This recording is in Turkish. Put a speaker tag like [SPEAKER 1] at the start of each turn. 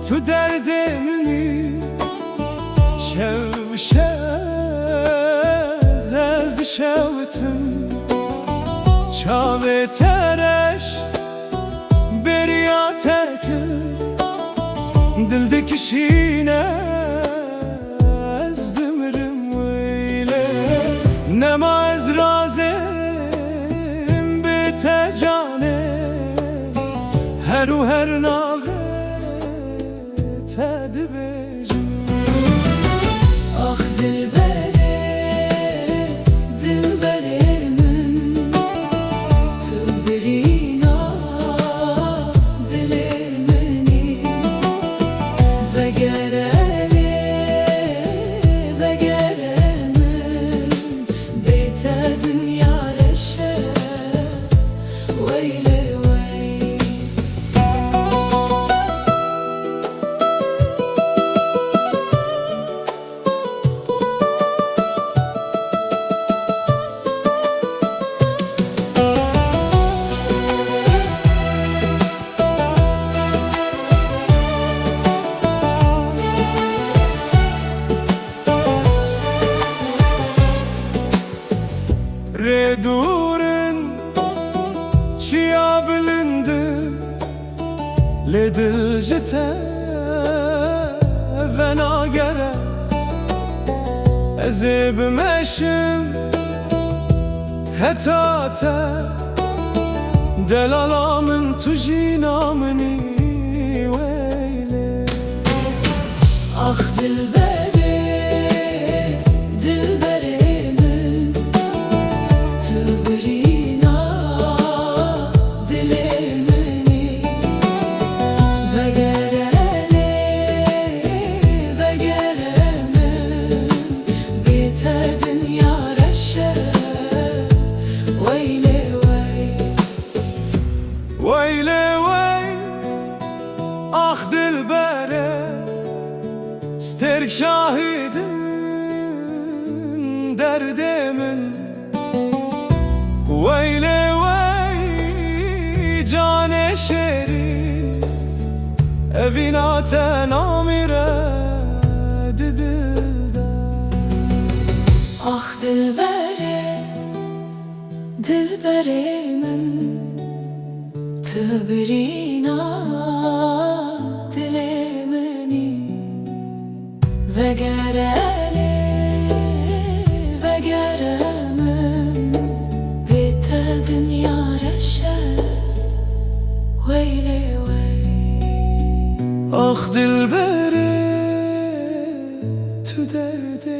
[SPEAKER 1] تو derdimni şevşez ez dişevtim çave tereş beriya tekir dildeki şine ez dimirim öyle nema ez razim bite cane heru her nave tedbecim
[SPEAKER 2] Ah dilbere, dilberemin tu birina dilemini ve gereli ve geremin bite dünya reşe veyle
[SPEAKER 1] Redurun çiya bilindi Ledil jite ve nagere Ezib meşim heta te Delalamın tujinamini veyle
[SPEAKER 2] Ah dilbere, dilberemin tu birina dilemini ve gereli ve geremin bite dünya reşe veyle
[SPEAKER 1] Veyle vey ah dilbere sterk şahidin derdimin Veyle vey cane şerin evina tenamire didilde
[SPEAKER 2] Ah dilbere, dilberemin tu birina dilemini ve gereli ve geremin bite dünya reşe veyle
[SPEAKER 1] Ah dilbere tu derde